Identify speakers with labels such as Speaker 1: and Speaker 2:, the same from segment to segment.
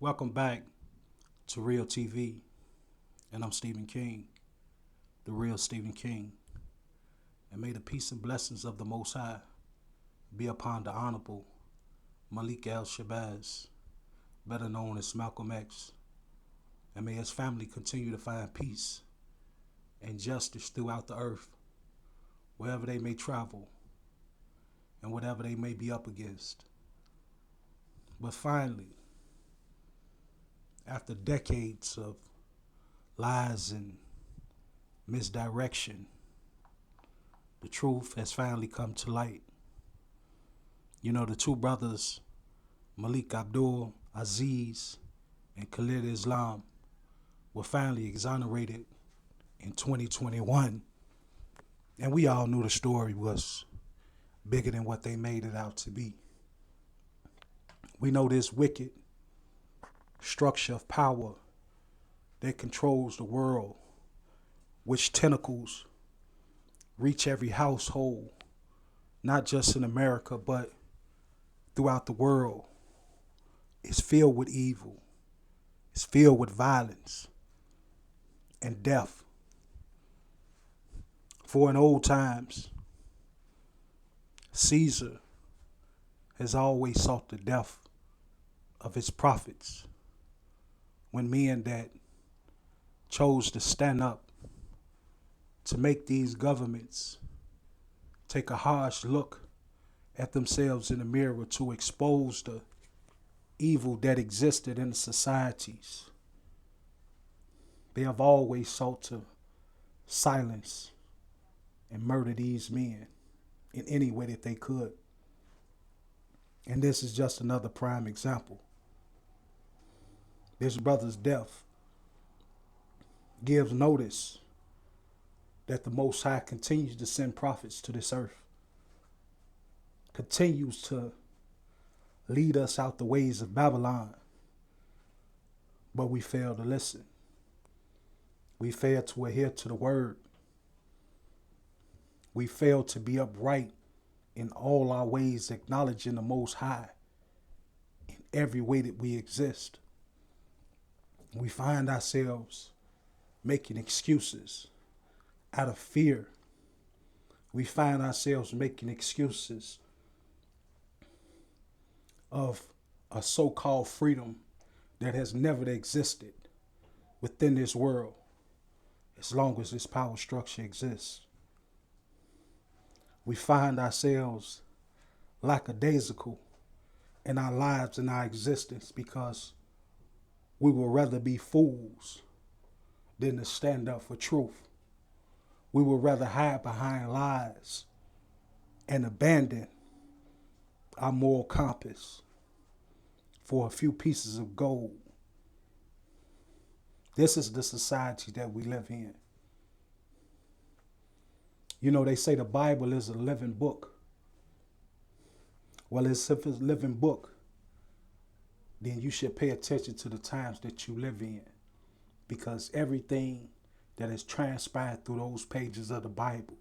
Speaker 1: Welcome back to Real TV, and I'm Stephen King, the real Stephen King. And may the peace and blessings of the Most High be upon the Honorable Malik El Shabazz, better known as Malcolm X, and may his family continue to find peace and justice throughout the earth, wherever they may travel and whatever they may be up against. But finally, after decades of lies and misdirection, the truth has finally come to light. You know, the two brothers, Malik Abdul Aziz and Khalid Islam, were finally exonerated in 2021. And we all knew the story was bigger than what they made it out to be. We know this wicked structure of power that controls the world, which tentacles reach every household, not just in America, but throughout the world, is filled with evil. It's filled with violence and death. For in old times, Caesar has always sought the death of his prophets when men that chose to stand up to make these governments take a harsh look at themselves in the mirror to expose the evil that existed in the societies. They have always sought to silence and murder these men in any way that they could. And this is just another prime example. This brother's death gives notice that the Most High continues to send prophets to this earth, continues to lead us out the ways of Babylon, but we fail to listen. We fail to adhere to the word. We fail to be upright in all our ways, acknowledging the Most High in every way that we exist. We find ourselves making excuses out of fear. We find ourselves making excuses of a so-called freedom that has never existed within this world as long as this power structure exists. We find ourselves lackadaisical in our lives and our existence because we would rather be fools than to stand up for truth. We would rather hide behind lies and abandon our moral compass for a few pieces of gold. This is the society that we live in. You know, they say the Bible is a living book. Well, if it's a living book, then you should pay attention to the times that you live in, because everything that has transpired through those pages of the Bible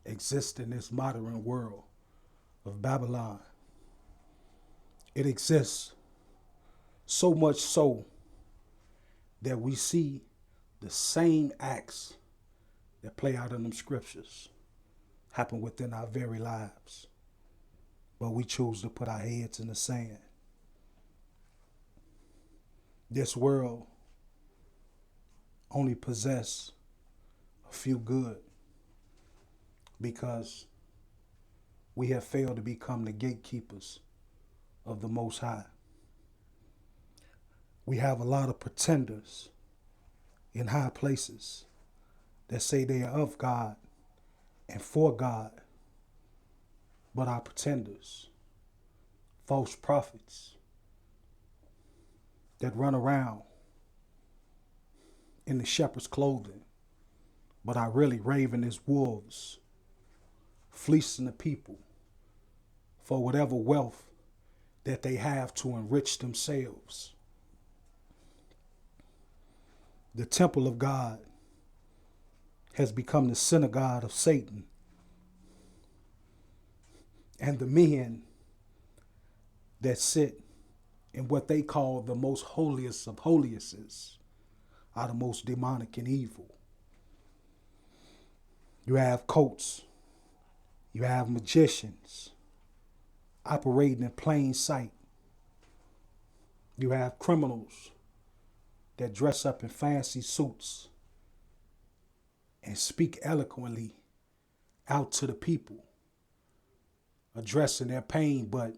Speaker 1: exists in this modern world of Babylon. It exists so much so that we see the same acts that play out in them scriptures happen within our very lives. But we choose to put our heads in the sand. This world only possess a few good because we have failed to become the gatekeepers of the Most High. We have a lot of pretenders in high places that say they are of God and for God, but are pretenders, false prophets that run around in the shepherd's clothing, but are really raving as wolves, fleecing the people for whatever wealth that they have to enrich themselves. The temple of God has become the synagogue of Satan. And the men that sit in what they call the most holiest of holiestes, are the most demonic and evil. You have cults. You have magicians operating in plain sight. You have criminals that dress up in fancy suits and speak eloquently out to the people, addressing their pain, but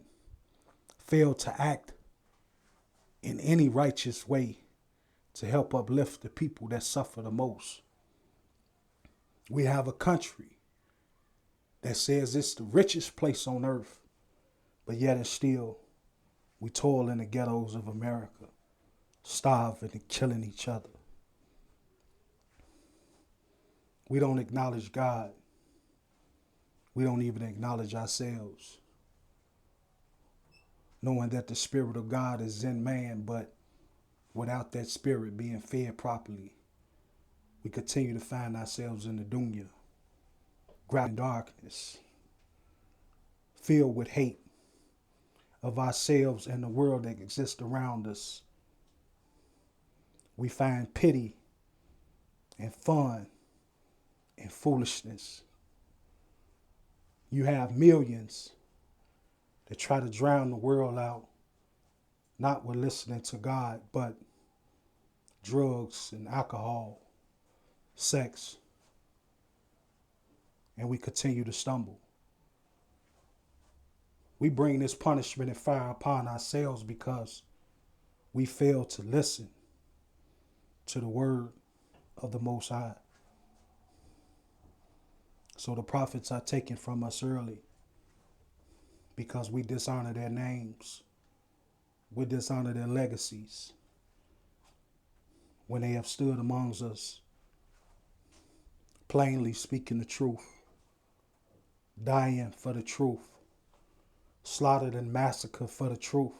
Speaker 1: fail to act in any righteous way to help uplift the people that suffer the most. We have a country that says it's the richest place on earth, but yet and still we toil in the ghettos of America, starving and killing each other. We don't acknowledge God. We don't even acknowledge ourselves, knowing that the Spirit of God is in man, but without that Spirit being fed properly, we continue to find ourselves in the dunya, grabbing darkness, filled with hate of ourselves and the world that exists around us. We find pity and fun and foolishness. You have millions that try to drown the world out, not with listening to God, but drugs and alcohol, sex, and we continue to stumble. We bring this punishment and fire upon ourselves because we fail to listen to the word of the Most High. So the prophets are taken from us early because we dishonor their names. We dishonor their legacies when they have stood amongst us, plainly speaking the truth, dying for the truth, slaughtered and massacred for the truth.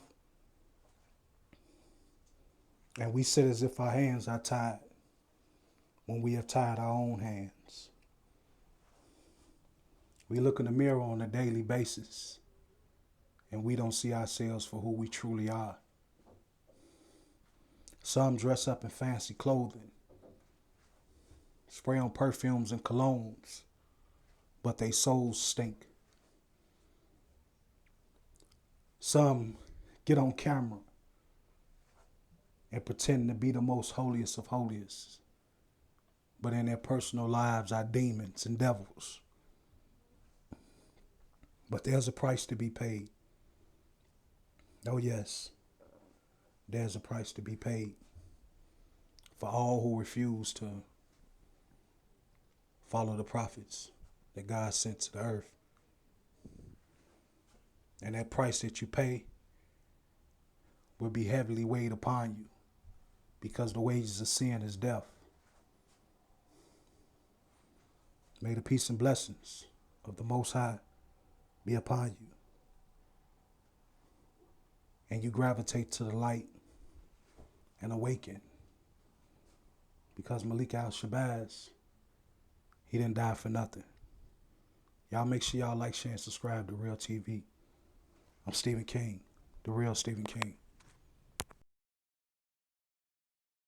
Speaker 1: And we sit as if our hands are tied when we have tied our own hands. We look in the mirror on a daily basis and we don't see ourselves for who we truly are. Some dress up in fancy clothing, spray on perfumes and colognes, but their souls stink. Some get on camera and pretend to be the most holiest of holiest, but in their personal lives are demons and devils. But there's a price to be paid. Oh yes, there's a price to be paid for all who refuse to follow the prophets that God sent to the earth. And that price that you pay will be heavily weighed upon you because the wages of sin is death. May the peace and blessings of the Most High be upon you. And you gravitate to the light and awaken. Because Malik Al-Shabazz, he didn't die for nothing. Y'all make sure y'all like, share, and subscribe to Real TV. I'm Stephen King, the real Stephen King.